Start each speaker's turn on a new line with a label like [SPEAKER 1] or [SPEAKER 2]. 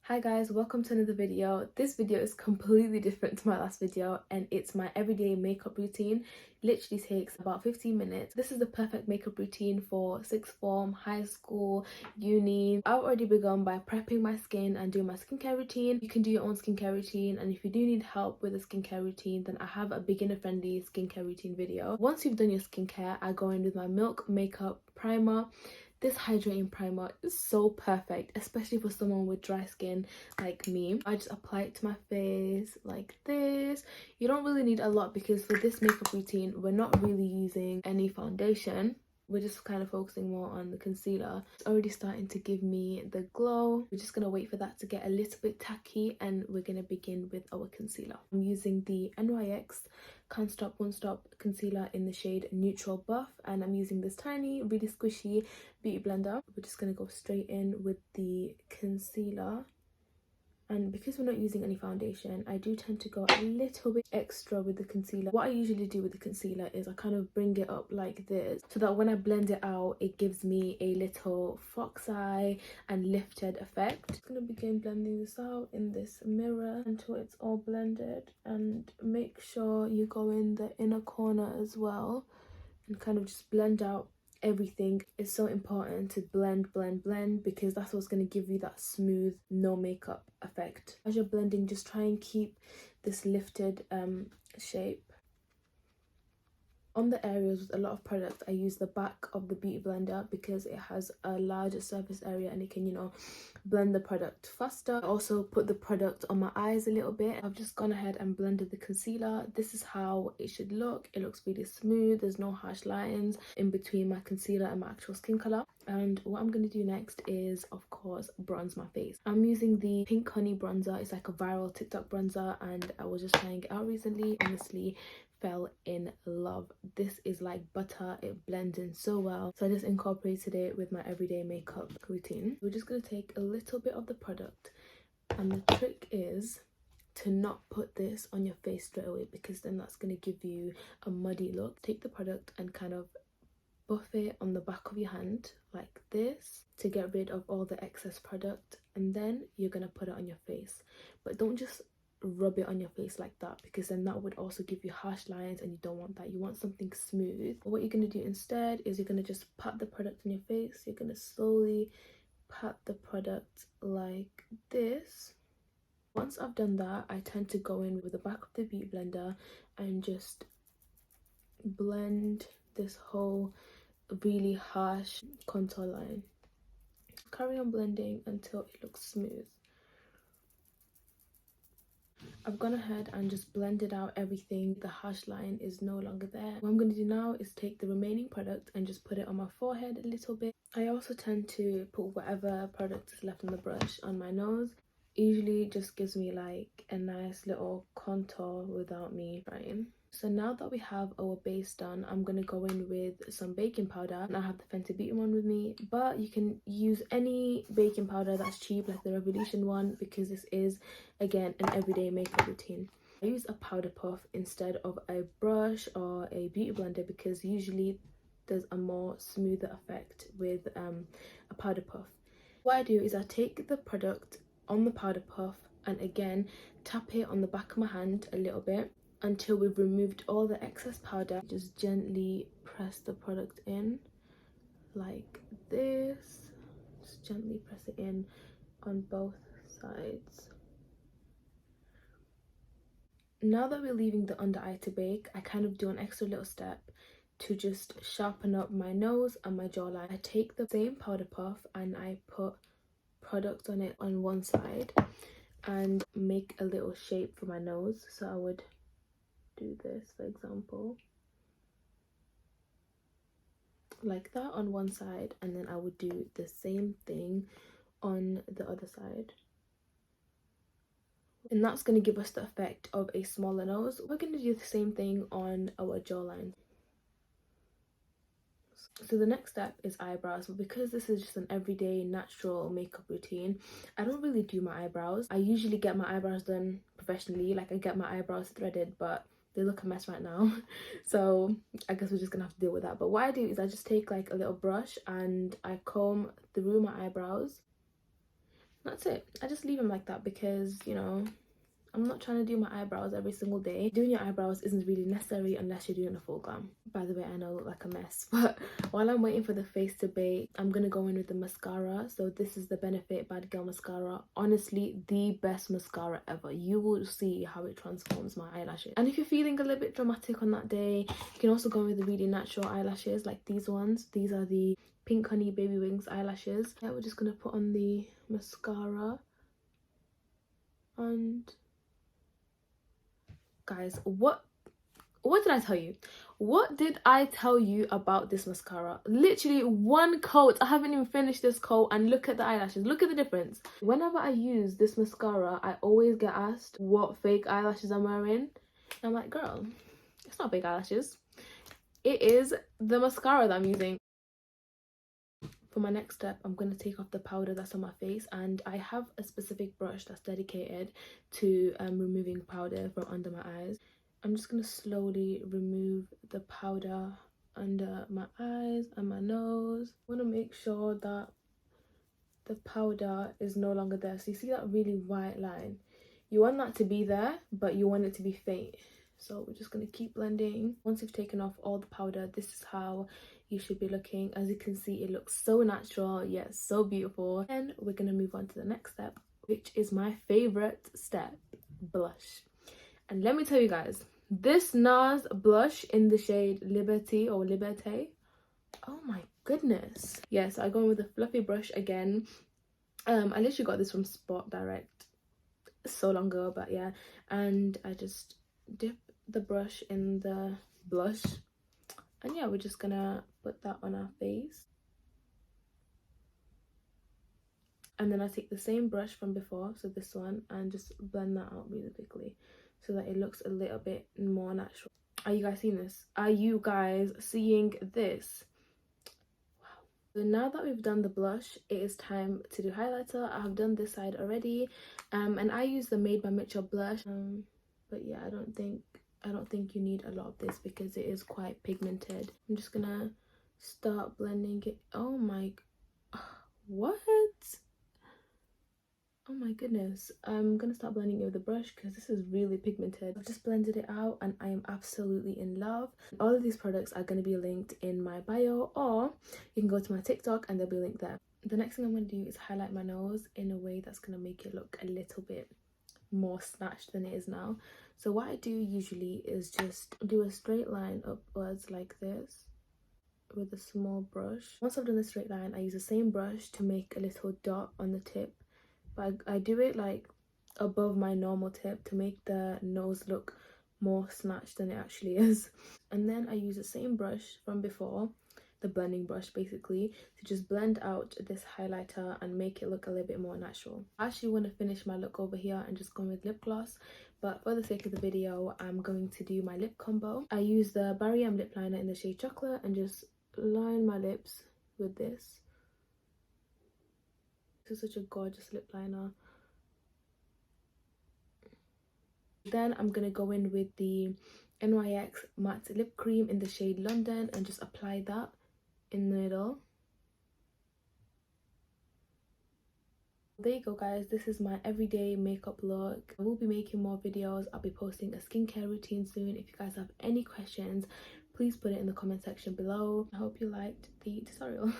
[SPEAKER 1] Hi guys, welcome to another video. This video is completely different to my last video and it's my everyday makeup routine. Literally takes about 15 minutes. This is the perfect makeup routine for sixth form, high school, uni. I've already begun by prepping my skin and doing my skincare routine. You can do your own skincare routine, and if you do need help with a skincare routine, then I have a beginner friendly skincare routine video. Once you've done your skincare, I go in with my Milk Makeup Primer. This hydrating primer is so perfect, especially for someone with dry skin like me. I just apply it to my face like this. You don't really need a lot because for this makeup routine, we're not really using any foundation. We're just kind of focusing more on the concealer. It's already starting to give me the glow. We're just going to wait for that to get a little bit tacky and we're going to begin with our concealer. I'm using the NYX Can't Stop Won't Stop concealer in the shade Neutral Buff, and I'm using this tiny, really squishy beauty blender. We're just going to go straight in with the concealer. And because we're not using any foundation, I do tend to go a little bit extra with the concealer. What I usually do with the concealer is I kind of bring it up like this so that when I blend it out, it gives me a little fox eye and lifted effect. I'm going to begin blending this out in this mirror until it's all blended, and make sure you go in the inner corner as well and kind of just blend out everything. It's so important to blend because that's what's going to give you that smooth no makeup effect. As you're blending, just try and keep this lifted shape. On the areas with a lot of products, I use the back of the beauty blender because it has a larger surface area and it can, blend the product faster. I also put the product on my eyes a little bit. I've just gone ahead and blended the concealer. This is how it should look. It looks really smooth. There's no harsh lines in between my concealer and my actual skin color. And what I'm going to do next is, of course, bronze my face. I'm using the Pink Honey bronzer. It's like a viral TikTok bronzer and I was just trying it out recently. Honestly, fell in love. This is like butter. It blends in so well, so I just incorporated it with my everyday makeup routine. We're just going to take a little bit of the product, and the trick is to not put this on your face straight away because then that's going to give you a muddy look. Take the product and kind of buff it on the back of your hand like this to get rid of all the excess product, and then you're going to put it on your face. But don't just rub it on your face like that because then that would also give you harsh lines and you don't want that. You want something smooth. What you're going to do instead is you're going to just pat the product on your face. You're going to slowly pat the product like this. Once I've done that, I tend to go in with the back of the beauty blender and just blend this whole really harsh contour line. Carry on blending until it looks smooth. I've gone ahead and just blended out everything. The harsh line is no longer there. What I'm going to do now is take the remaining product and just put it on my forehead a little bit. I also tend to put whatever product is left on the brush on my nose. It usually just gives me like a nice little contour without me trying. So now that we have our base done, I'm going to go in with some baking powder. And I have the Fenty Beauty one with me, but you can use any baking powder that's cheap, like the Revolution one, because this is, again, an everyday makeup routine. I use a powder puff instead of a brush or a beauty blender because usually there's a more smoother effect with a powder puff. What I do is I take the product on the powder puff and again tap it on the back of my hand a little bit until we've removed all the excess powder. Just gently press the product in like this. Just gently press it in on both sides. Now that we're leaving the under eye to bake, I kind of do an extra little step to just sharpen up my nose and my jawline. I take the same powder puff and I put product on it on one side and make a little shape for my nose. So I would do this, for example, like that on one side, and then I would do the same thing on the other side, and that's going to give us the effect of a smaller nose. We're going to do the same thing on our jawline. So the next step is eyebrows, but because this is just an everyday natural makeup routine, I don't really do my eyebrows. I usually get my eyebrows done professionally, like I get my eyebrows threaded, but they look a mess right now. So I guess we're just gonna have to deal with that. But what I do is I just take like a little brush and I comb through my eyebrows. That's it. I just leave them like that because, you know, I'm not trying to do my eyebrows every single day. Doing your eyebrows isn't really necessary unless you're doing a full glam. By the way, I know I look like a mess, but while I'm waiting for the face to bake, I'm gonna go in with the mascara. So this is the Benefit Bad Girl Mascara. Honestly, the best mascara ever. You will see how it transforms my eyelashes. And if you're feeling a little bit dramatic on that day, you can also go in with the really natural eyelashes like these ones. These are the Pink Honey Baby Wings eyelashes. Yeah, we're just gonna put on the mascara. And guys, what did I tell you? What did I tell you about this mascara? Literally one coat. I haven't even finished this coat, and look at the eyelashes. Look at the difference. Whenever I use this mascara, I always get asked what fake eyelashes I'm wearing. I'm like, girl, it's not fake eyelashes. It is the mascara that I'm using. For my next step, I'm going to take off the powder that's on my face, and I have a specific brush that's dedicated to removing powder from under my eyes. I'm just going to slowly remove the powder under my eyes and my nose. I want to make sure that the powder is no longer there. So you see that really white line? You want that to be there, but you want it to be faint. So we're just going to keep blending. Once you've taken off all the powder, this is how you should be looking. As you can see, it looks so natural, yet so beautiful. And we're going to move on to the next step, which is my favorite step, blush. And let me tell you guys, this NARS blush in the shade Liberty or Liberté, oh my goodness. Yes, I go in with a fluffy brush again. I literally got this from Spot Direct so long ago, but yeah. And I just dip the brush in the blush. And yeah, we're just gonna put that on our face. And then I take the same brush from before, so this one, and just blend that out really quickly so that it looks a little bit more natural. Are you guys seeing this? Are you guys seeing this? Wow. So now that we've done the blush, it is time to do highlighter. I have done this side already, and I use the Made by Mitchell blush. But yeah, I don't think you need a lot of this because it is quite pigmented. I'm just gonna start blending it. Oh my, what? Oh my goodness. I'm gonna start blending it with a brush because this is really pigmented. I've just blended it out and I am absolutely in love. All of these products are going to be linked in my bio, or you can go to my TikTok and they'll be linked there. The next thing I'm going to do is highlight my nose in a way that's going to make it look a little bit more snatched than it is now. So what I do usually is just do a straight line upwards like this with a small brush. Once I've done the straight line, I use the same brush to make a little dot on the tip. But I do it like above my normal tip to make the nose look more snatched than it actually is. And then I use the same brush from before, the blending brush basically, to just blend out this highlighter and make it look a little bit more natural. I actually want to finish my look over here and just go with lip gloss, but for the sake of the video, I'm going to do my lip combo. I use the Barry M lip liner in the shade Chocolate and just line my lips with this. This is such a gorgeous lip liner. Then I'm gonna go in with the NYX matte lip cream in the shade London and just apply that in the middle. There you go guys, this is my everyday makeup look. I will be making more videos. I'll be posting a skincare routine soon. If you guys have any questions, please put it in the comment section below. I hope you liked the tutorial.